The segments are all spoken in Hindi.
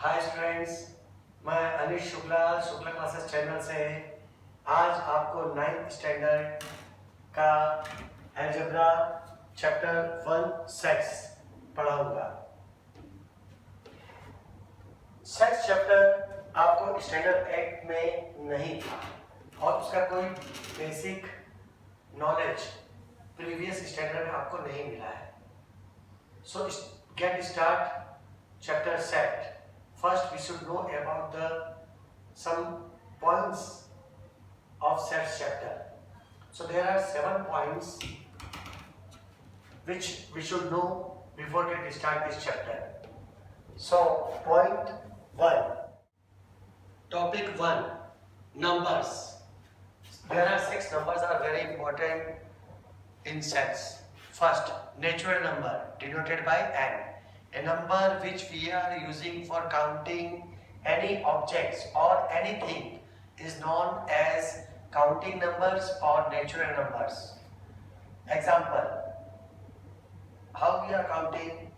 हाय स्टूडेंट्स, मैं अनिश शुक्ला शुक्ला क्लासेस चैनल से आज आपको 9th स्टैंडर्ड का अलजेब्रा चैप्टर 1 सेट्स पढ़ाऊंगा। सेट्स चैप्टर आपको स्टैंडर्ड 8 में नहीं था और उसका कोई बेसिक नॉलेज प्रीवियस स्टैंडर्ड में आपको नहीं मिला है। सो get start chapter set. First we should know about some points of sets chapter. So there are 7 points which we should know before we start this chapter. So point 1, topic 1, numbers. There are 6 numbers are very important in sets. First, natural number denoted by n. A number which we are using for counting any objects or anything is known as counting numbers or natural numbers. Example, how we are counting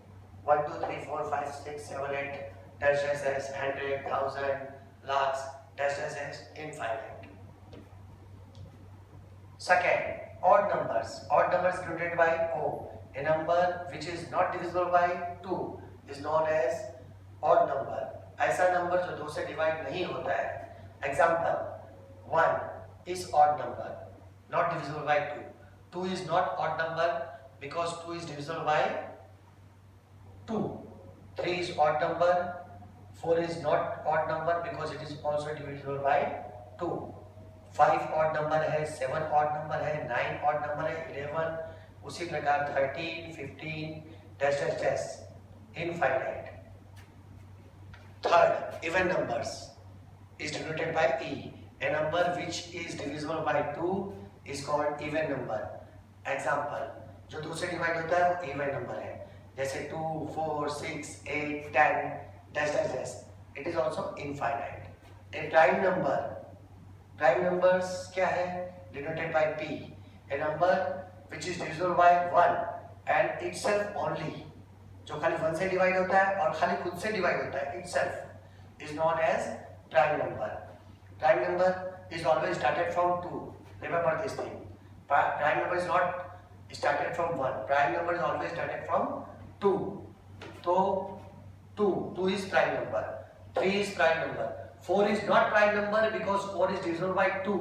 1, 2, 3, 4, 5, 6, 7, 8, dash dash dash, 100, 1000, lakhs, dash dash dash, infinite. Second, odd numbers. Odd numbers denoted by O. A number which is not divisible by 2 is known as odd number. ऐसा नंबर जो 2 से डिवाइड नहीं होता है. Example, 1 is odd number, not divisible by 2. 2 is not odd number because 2 is divisible by 2. 3 is odd number. 4 is not odd number because it is also divisible by 2. 5 odd number है, 7 odd number है, 9 odd number है, 11, उसी प्रकार 13, 15, dash dash dash, infinite. Third, even numbers is denoted by E. A number which is divisible by 2 is called even number. Example, जो 2 से डिवाइड होता है वो even number है, जैसे 2, 4, 6, 8, 10, dash dash dash. It is also infinite. A prime number. Prime numbers क्या है? Denoted by P. A number which is divisible by 1 and itself only, जो खाली 1 से डिवाइड होता है और खाली खुद से डिवाइड होता है, itself is known as prime number. Prime number is always started from 2. Remember this thing. Prime number is not started from 1. Prime number is always started from 2. तो 2 is prime number. 3 is prime number. 4 is not prime number because 4 is divisible by 2.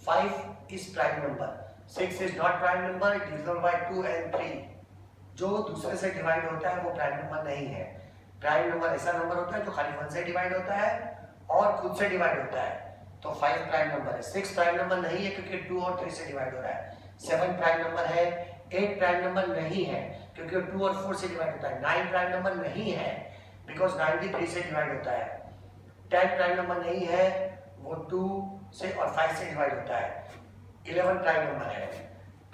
5 is prime number. 6 is not prime number, it is divisible by 2 and 3. जो दूसरे से डिवाइड होता है वो प्राइम नंबर नहीं है. प्राइम नंबर ऐसा नंबर होता है जो खाली 1 से डिवाइड होता है और खुद से डिवाइड होता है. तो 5 प्राइम नंबर है. 6 प्राइम नंबर नहीं है क्योंकि 2 और 3 से डिवाइड हो रहा है. 7 प्राइम नंबर है. 8 प्राइम नंबर नहीं है क्योंकि 2 और 4 से डिवाइड होता है. 9 प्राइम नंबर नहीं है बिकॉज 9 भी 3 से डिवाइड होता है. 10 प्राइम नंबर नहीं है, वो 2 से और 5 से डिवाइड होता है. 11 प्राइम नंबर है.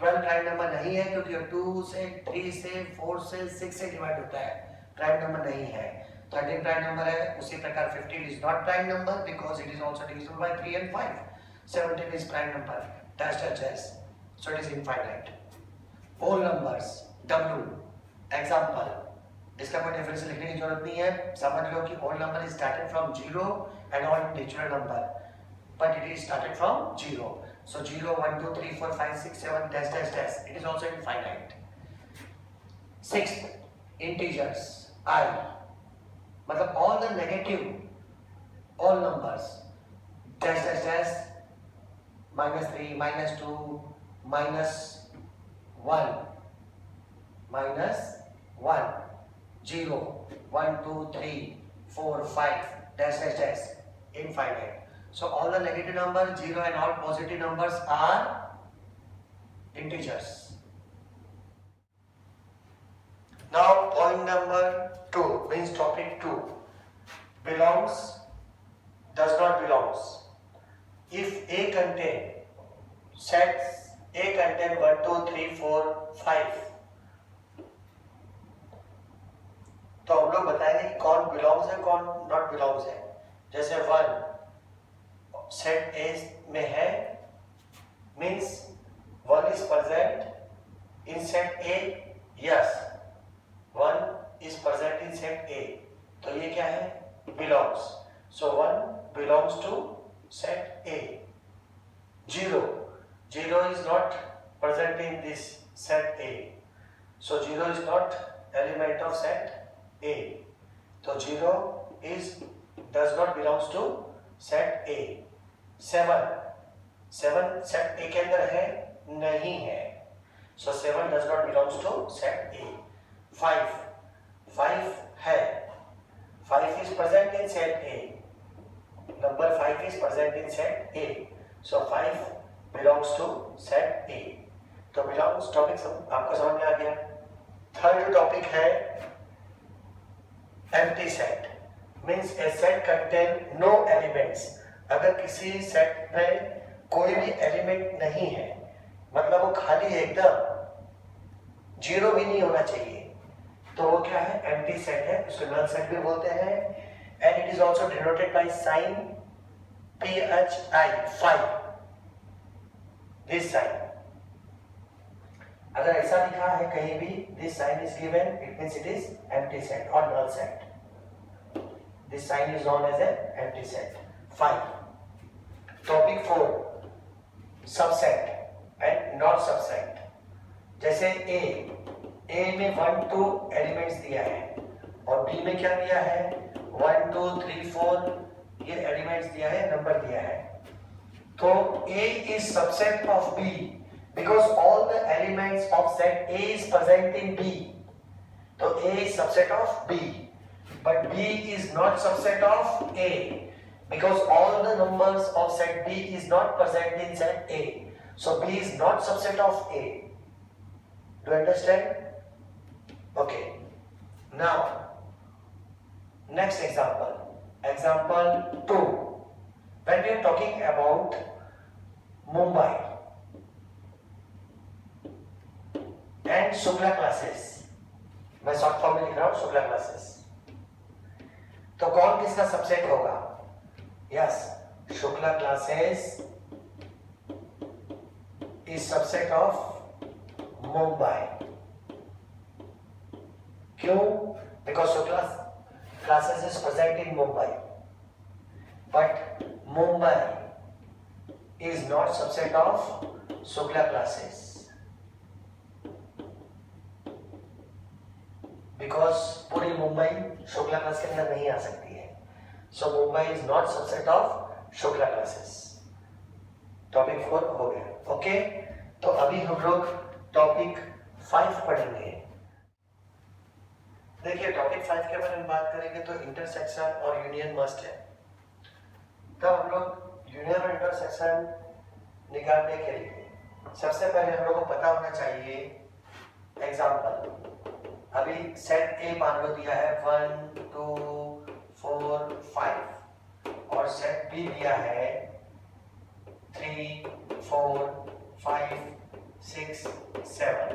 12 प्राइम नंबर नहीं है क्योंकि 2 से 3 से 4 से 6 से डिवाइड होता है. प्राइम नंबर नहीं है. 13 प्राइम नंबर है. उसी प्रकार 15 is not prime number because it is also divisible by 3 and 5. 17 is prime number. dash dash dash, so it is infinite. Whole numbers, W. Example, इसका कोई डिफरेंस लिखने की जरूरत नहीं है. समझ लो कि whole number is started from 0 and all natural number, but it is started from 0. So 0, 1, 2, 3, 4, 5, 6, 7, dash dash dash. It is also infinite. Sixth, integers, I. मतलब all the negative, all numbers, dash dash dash, -3, -2, -1, -1, 0, 1, 2, 3, 4, 5, dash dash dash, infinite. So all the negative numbers, 0 and all positive numbers are integers. Now point number 2 means topic 2. Belongs, does not belongs. If A contain, sets A contain 1, 2, 3, 4, 5. तो हम लोग बताएंगे कि कौन बिलोंग्स है कौन नॉट बिलोंग्स है. जैसे 1 सेट ए में है means 1 is present in set A. Yes, 1 is present in set A. तो ये क्या है? Belongs. So 1 belongs to set A. 0 is not present in this set A. So 0 is not element of set A. So 0 does not belongs to set A. 7 set A के अंदर है? नहीं है. So 7 does not belongs to set A. 5 है. 5 is present in set A. Number 5 is present in set A. So 5 belongs to set A. तो belongs टॉपिक आपको समझ में आ गया. थर्ड टॉपिक है empty set. Means a set contain no elements. अगर किसी सेट में कोई भी एलिमेंट नहीं है, मतलब वो खाली है एकदम, जीरो भी नहीं होना चाहिए, तो वो क्या है? एम्प्टी सेट है. उसको नल सेट भी बोलते हैं. And it is also denoted by sign PHI 5. This sign अगर ऐसा लिखा है कहीं भी, this sign is given, it means it is empty set और null set. This sign is known as an empty set. 5. Topic 4 subset and not subset. जैसे ए में 1 2 एलिमेंट्स दिया है और बी में क्या दिया है? 1 2 3 4 ये एलिमेंट्स दिया है, नंबर दिया है. तो A is subset of B because all the elements of set A is present in B. तो A is subset of B, but B is not subset of A because all the numbers of set B is not present in set A. So B is not subset of A. Do you understand? Okay. Now, next example. Example 2. When we are talking about Mumbai and Shukla classes, मैं शॉर्ट फॉर्म में लिख रहा हूं शुक्ला क्लासेस, तो कौन किसका सबसेट होगा? Yes, Shukla classes is subset of Mumbai. क्यों? Because Shukla classes is present in Mumbai, but Mumbai is not subset of Shukla classes because पूरी मुंबई शुक्ला क्लास के अंदर नहीं आ सकती है. So Mumbai is not subset of Shukla classes. Topic 4 हो गया. ओके, तो अभी हम लोग टॉपिक 5 पढ़ेंगे. देखिए, टॉपिक 5 के बारे में बात करेंगे तो इंटरसेक्शन और यूनियन मस्ट है. तब हम लोग यूनियन और इंटरसेक्शन निकालने के लिए सबसे पहले हम लोग को पता होना चाहिए. एग्जांपल, अभी सेट ए मान लो दिया है 1 2 4 5 और सेट बी दिया है 3 4 5 6 7.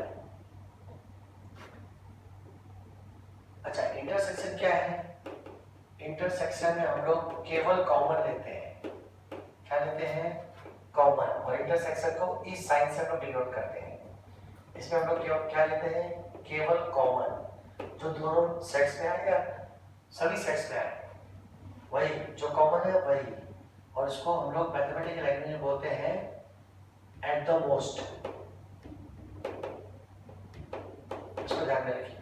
अच्छा, इंटरसेक्शन क्या है? इंटरसेक्शन में हम लोग केवल कॉमन लेते हैं. क्या लेते हैं? कॉमन. और इंटरसेक्शन को इस साइन से हम लोग डिनोट करते हैं. इसमें हम लोग क्या लेते हैं? केवल कॉमन. जो दोनों सेट्स में आएगा, सभी सेट्स में आएगा, वही जो कॉमन है वही. और इसको हम लोग मैथमेटिकल लैंग्वेज में बोलते हैं एट द मोस्ट. इसको ध्यान में रखिए.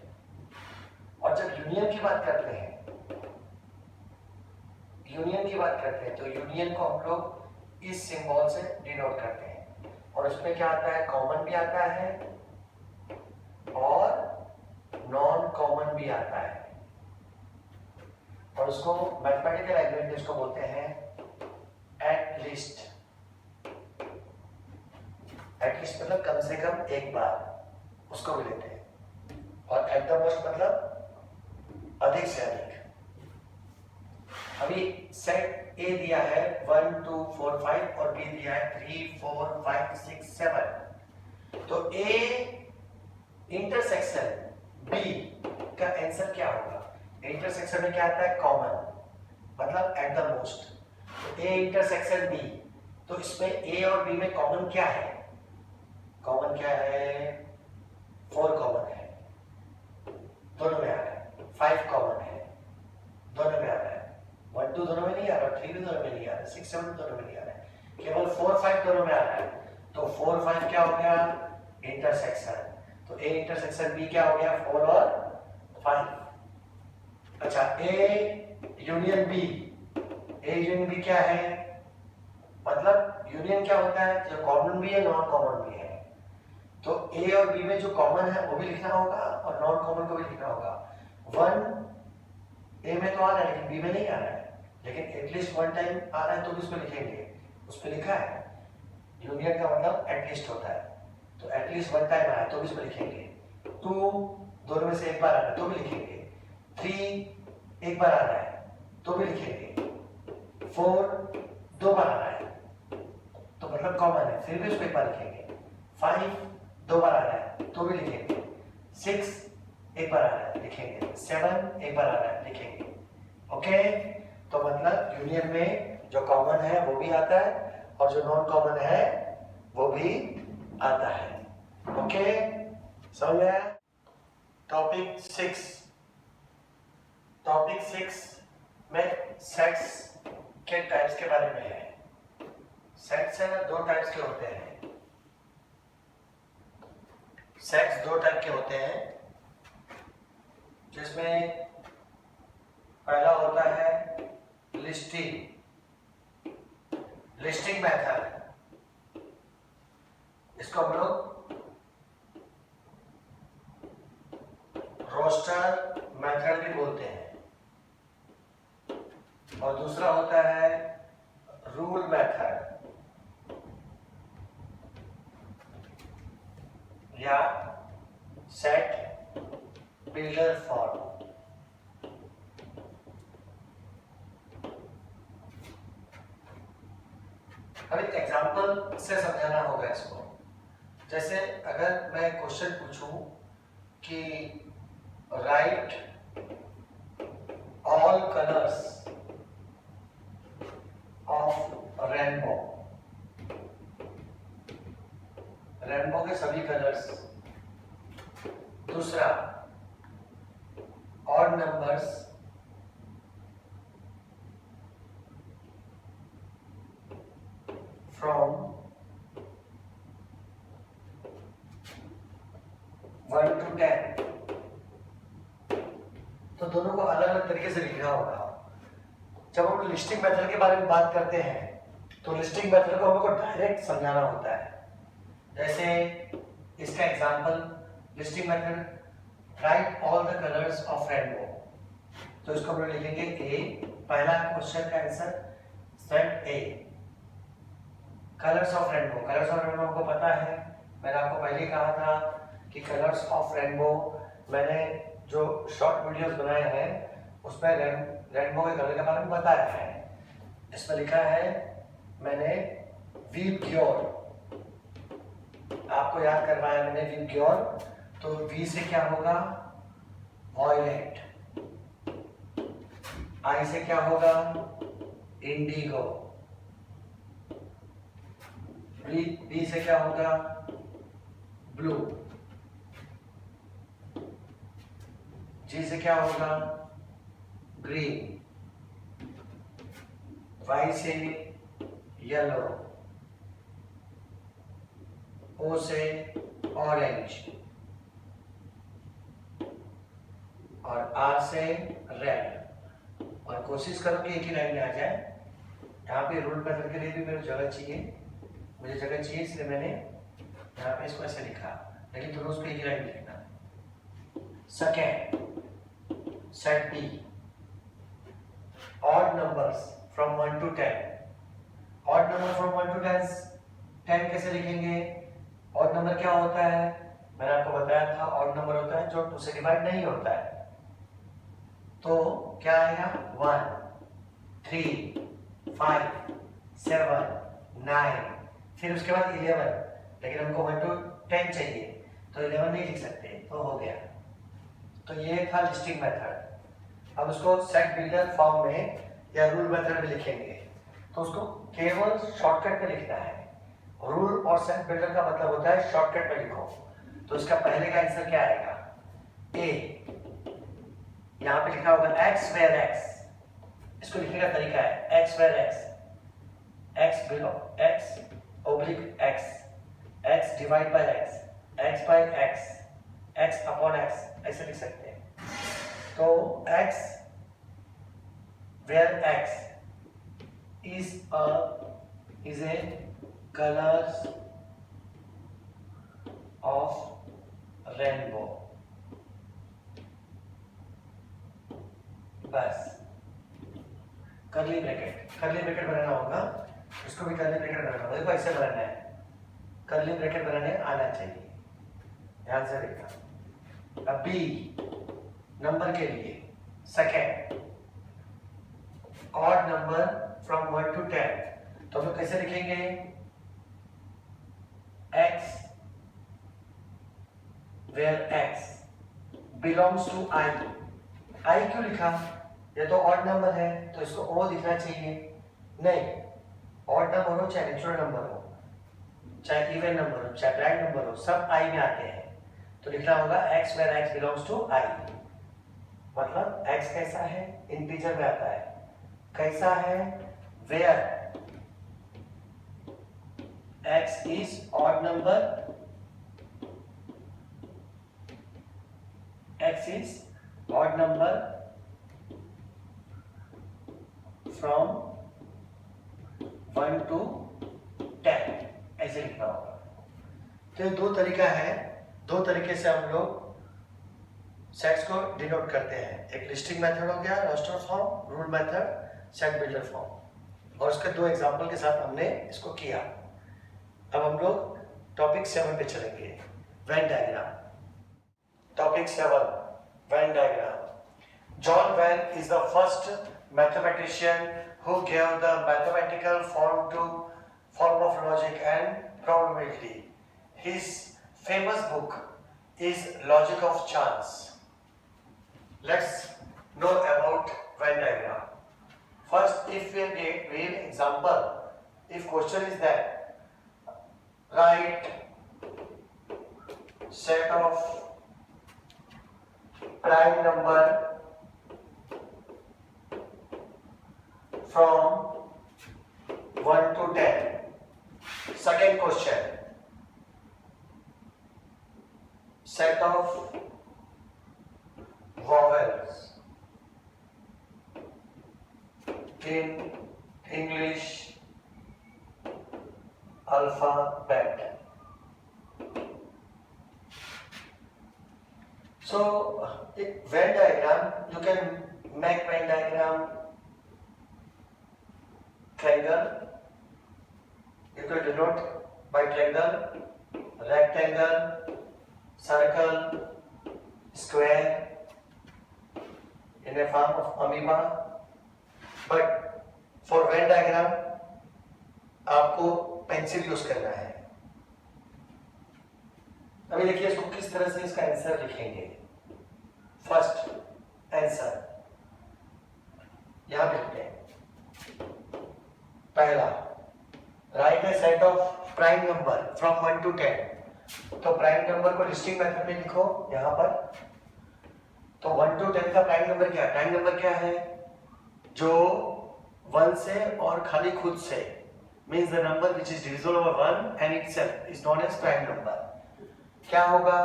और जब यूनियन की बात करते हैं, तो यूनियन को हम लोग इस सिंबल से डिनोट करते हैं. और उसमें क्या आता है? कॉमन भी आता है और नॉन कॉमन भी आता है. और उसको मैथमेटिकल लैंग्वेज में इसको बोलते हैं एटलीस्ट. एटलीस्ट मतलब कम से कम एक बार, उसको भी लेते हैं. और एट द मोस्ट मतलब अधिक से अधिक. अभी सेट ए दिया है 1 2 4 5 और बी दिया है 3 4 5 6 7. तो ए इंटरसेक्शन बी का आंसर क्या होगा? इंटरसेक्शन में क्या आता है? कॉमन, मतलब एट द मोस्ट. तो ए इंटरसेक्शन बी, तो इसमें ए और बी में कॉमन क्या है? कॉमन क्या है? 4 कॉमन है, दोनों में आ रहा है. 5 कॉमन है, 2 दोनों में नहीं आ रहा, 3 भी दोनों में नहीं आ रहा, 6 7 दोनों में नहीं आ रहा है, केवल 4 5 दोनों में आ रहा है। तो 4 5 क्या हो गया, इंटरसेक्शन। तो ए इंटरसेक्शन बी क्या हो गया, 4 और 5। अच्छा, A union B, A union B क्या है, मतलब यूनियन क्या होता है, जो कॉमन भी है नॉन कॉमन भी है। तो ए और बी में जो कॉमन है वो भी लिखना होगा और नॉन कॉमन को भी लिखना होगा। 1 ए में तो आ रहा है लेकिन बी में नहीं आ रहा है, लेकिन एटलीस्ट 1 टाइम आ रहा है तो भी उसको लिखेंगे, उस पर लिखा है। यूनियन का मतलब एटलीस्ट होता है, तो एटलीस्ट 1 टाइम आया तो भी इसको लिखेंगे। 2 दोनों में से एक बार आ रहा है तो भी लिखेंगे। 3 एक बार आ रहा है तो भी लिखेंगे। 4 2 बार आ रहा है तो मतलब कॉमन है, फिर भी उसको एक बार लिखेंगे। 5 2 बार आ रहा है तो भी लिखेंगे। 6 एक बार आ रहा है लिखेंगे। 7 एक बार आ रहा है लिखेंगे। ओके, तो मतलब यूनियन में जो कॉमन है वो भी आता है और जो नॉन कॉमन है वो भी आता है। ओके, समझ में आया? टॉपिक 6 में सेट्स के टाइप्स के बारे में है। सेट्स है ना, 2 टाइप्स के होते हैं। सेट्स 2 टाइप के होते हैं, जिसमें पहला होता है लिस्टिंग मेथड। इसको हम लोग रोस्टर मेथड भी बोलते हैं। और दूसरा होता है रूल मेथड या सेट बिल्डर फॉर्म। अब एक एग्जांपल से समझाना होगा इसको। जैसे अगर मैं क्वेश्चन पूछूं कि right all colours of rainbow, rainbow के सभी कलर्स। दूसरा, ऑड नंबर्स फ्रॉम 1 to 10। तो दोनों को अलग अलग तरीके से लिखना होगा। जब हम लिस्टिंग मेथड के बारे में बात करते हैं तो लिस्टिंग मेथड को हमको डायरेक्ट समझाना होता है। जैसे इसका example, listing method, right all the colours of rainbow. तो इसको हम लोग लिखेंगे ए, पहला क्वेश्चन का answer set A, colours of rainbow. Colours of rainbow हमको पता है, मैंने आपको पहले कहा था कि कलर्स ऑफ रेनबो, मैंने जो शॉर्ट वीडियोस बनाए हैं उसमें रेनबो के कलर के बारे में बताया है। इसमें लिखा है मैंने वी प्योर, आपको याद करवाया मैंने वी प्योर। तो वी से क्या होगा, वॉयलेट। आई से क्या होगा, इंडिगो। बी से क्या होगा, ब्लू। जी से क्या होगा, ग्रीन। वाई से येलो। ओ से ऑरेंज और आर से रेड। और कोशिश करो कि एक ही लाइन में आ जाए। यहाँ पे रूल मेथड के लिए भी मुझे जगह चाहिए, इसलिए मैंने यहाँ पे इसको ऐसे लिखा, लेकिन दोनों उसको एक ही लाइन में लिखना। Second, set B, odd numbers from 1 to 10। Odd number from 1 to 10 कैसे लिखेंगे? ऑड नंबर क्या होता है, मैंने आपको बताया था, ऑड नंबर होता है जो 2 से डिवाइड नहीं होता है। तो क्या आएगा, 1 3 5 7 9, फिर उसके बाद 11, लेकिन हमको 1 to 10 चाहिए तो 11 नहीं लिख सकते, तो हो गया। तो ये था लिस्टिंग मेथड। अब उसको सेट बिल्डर फॉर्म में या रूल मेथड में लिखेंगे तो उसको केवल शॉर्टकट में लिखना है। रूल और सेट बिल्डर का मतलब होता है शॉर्टकट में लिखो। तो इसका पहले का आंसर क्या आएगा, ए। यहाँ पे लिखा होगा x वेयर x, इसको लिखने का तरीका है x where x belong x oblique x divide by x by x upon x ऐसे लिख सकते हैं। तो x where x is a colors of rainbow, बस करली ब्रैकेट बनाना होगा, इसको भी करली ब्रैकेट बनाना होगा। देखो ऐसे बनाना है, करली ब्रैकेट बनाने आना चाहिए, ध्यान से देखना। अब बी नंबर के लिए second odd number from 1 to 10, तो हम लोग कैसे लिखेंगे? x where x belongs to I क्यों लिखा? ये तो ऑड नंबर है तो इसको ओ दिखना चाहिए। नहीं, ऑड नंबर हो चाहे नेचुरल नंबर हो, चाहे इवन नंबर हो, चाहे प्राइम नंबर हो, सब आई में आते हैं। तो लिखना होगा x where x belongs to I, मतलब x कैसा है? इंटीजर में आता है। कैसा है? where x is odd number, x is odd number from 1 to 10, ऐसे लिखना होगा। तो ये दो तरीका है, दो तरीके से हम लोग सेट्स को डिनोट करते हैं। एक लिस्टिंग मेथड हो गया, roster form, rule method, set builder form, और उसके दो एग्जांपल के साथ हमने इसको किया। अब हम लोग टॉपिक 7 पे चलेंगे, Venn diagram. Topic 7, Venn diagram. John Venn is the first mathematician who gave the mathematical form of logic and probability. His famous book is Logic of Chance. Let's know about Venn diagram. First, if we read example, if question is that write set of prime number from 1 to 10. Second question, set of vowels in English alphabet. So, Venn diagram, you can make Venn diagram triangle, you can denote by triangle, rectangle, circle, square in a form of amoeba. But for Venn diagram आपको पेंसिल यूज करना है। अभी देखिए इसको किस तरह से इसका आंसर लिखेंगे। फर्स्ट आंसर यहां पे लिखते हैं, पहला right A set of prime number from 1 to 10। तो प्राइम नंबर को लिस्टिंग मेथड में लिखो यहां पर। तो 1 to 10 का प्राइम नंबर क्या है? प्राइम नंबर क्या है? जो 1 से और खाली खुद से, means the number which is divisible by 1 and itself is known as prime number. क्या होगा?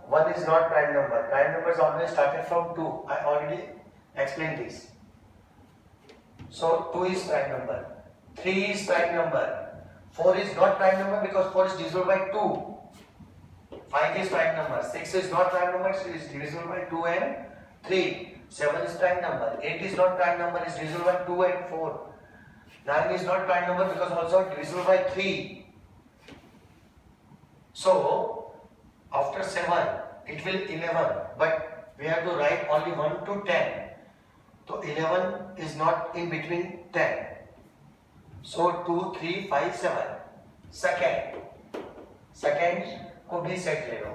1 is not prime number. Prime number is always started from 2. I already explained this. So 2 is prime number. 3 is prime number. 4 is not prime number because 4 is divisible by 2. 5 is prime number. 6 is not prime number. It is divisible by 2 and 3. 7 is prime number. 8 is not prime number. It is divisible by 2 and 4. 9 is not prime number because also divisible by 3. So after 7 it will 11, but we have to write only 1 to 10. So 11 is not in between 10. So 2, 3, 5, 7. Second को भी सेट ले लो।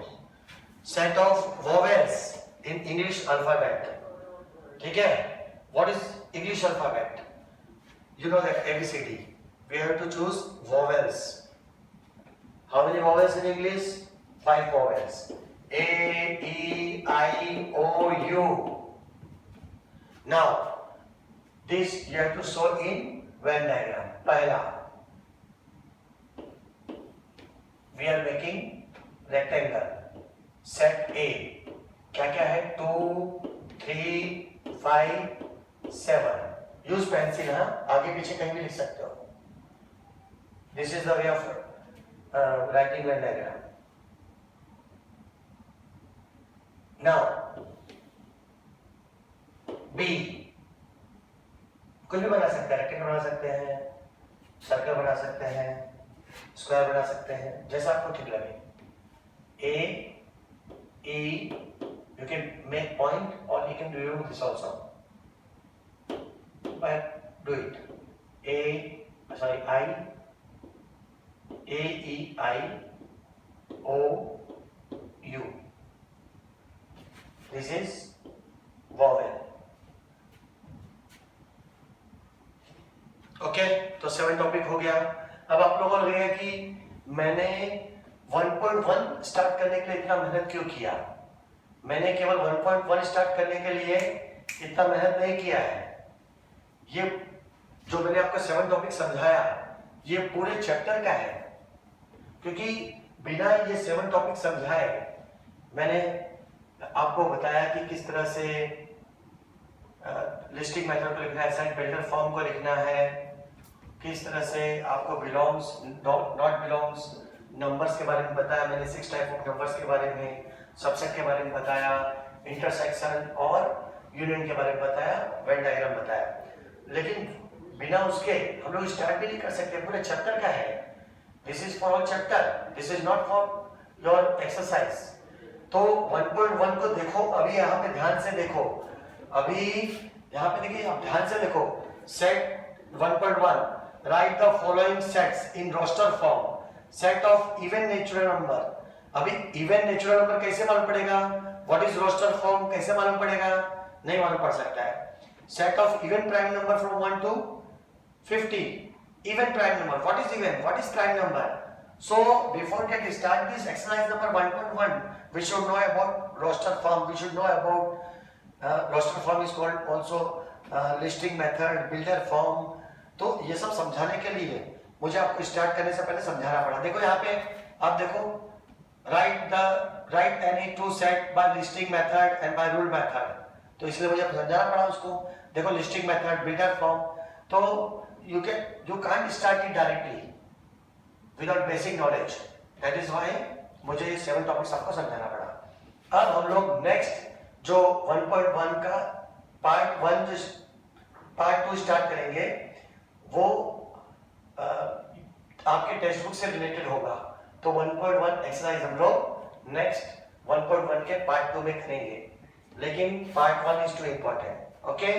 Set of vowels in English alphabet. ठीक है? What is English alphabet? You know that ABCD. We have to choose vowels. How many vowels in English? 5 vowels. A, E, I, O, U. Now, this you have to show in Venn diagram. पहला, we are making rectangle. Set A क्या क्या है? 2, 3, 5, 7. Use pencil. हाँ, आगे पीछे कहीं भी लिख सकते हो. This is the way of writing Venn diagram. Now B, कुछ भी बना सकते हैं. रेक्टेंगल बना सकते हैं, सर्कल बना सकते हैं, स्क्वायर बना सकते हैं, जैसा आपको ठीक लगे. ए, E, you can make point or you can do this also. But do it. I, A, E, I, O, U. This is vowel. Okay, तो 7 टॉपिक हो गया. अब आप लोगों को लगेगा कि मैंने 1.1 स्टार्ट करने के लिए इतना मेहनत क्यों किया. मैंने केवल 1.1 स्टार्ट करने के लिए इतना मेहनत नहीं किया है. ये जो मैंने आपको 7 टॉपिक समझाया, ये पूरे चैप्टर का है. क्योंकि बिना ये 7 टॉपिक समझाए मैंने आपको बताया कि किस तरह से लिस्टिंग मेथड को लिखना है, सेट बिल्डर फॉर्म को लिखना है, किस तरह से आपको बिलोंग्स, नॉट बिलोंग्स, नंबर्स के बारे में बताया मैंने, 6 टाइप ऑफ नंबर्स के बारे में, सबसेट के बारे में बताया, इंटरसेक्शन और यूनियन के बारे में बताया, वेन डायग्राम बताया. लेकिन बिना उसके हम लोग स्टार्ट भी नहीं कर सकते. पूरे चैप्टर का है. This is for all chapter, this is not for your exercise. तो 1.1 को देखो. अभी यहाँ पे ध्यान से देखो. अभी यहाँ पे देखिए, आप ध्यान से देखो. Set 1.1, write the following sets in roster form. Set of even natural number. अभी इवन नेचुरल नंबर कैसे मालूम पड़ेगा? व्हाट इज रोस्टर फॉर्म कैसे मालूम पड़ेगा? नहीं मालूम पड़ सकता है. Set of even prime number from 1 to 50. Even prime number. What is even? What is prime number? So before get start this exercise number 1.1, we should know about roster form. We should know about roster form is called also listing method, builder form. तो ये सब समझाने के लिए मुझे आपको स्टार्ट करने से पहले समझाना पड़ा. देखो यहाँ पे आप देखो, write any two set by listing method and by rule method. तो इसलिए मुझे समझाना पड़ा उसको. देखो लिस्टिंग मेथड, बिल्डर फॉर्म. तो you can't start it directly without basic knowledge. That is why मुझे ये 7 टॉपिक्स आपको समझाना पड़ा. अब हम लोग नेक्स्ट जो 1.1 का पार्ट 2 स्टार्ट करेंगे. वो आपके टेक्स्ट बुक से रिलेटेड होगा. तो 1.1 एक्सरसाइज हम लोग नेक्स्ट 1.1 के पार्ट 2 में करेंगे. लेकिन part 1 is too important. Okay.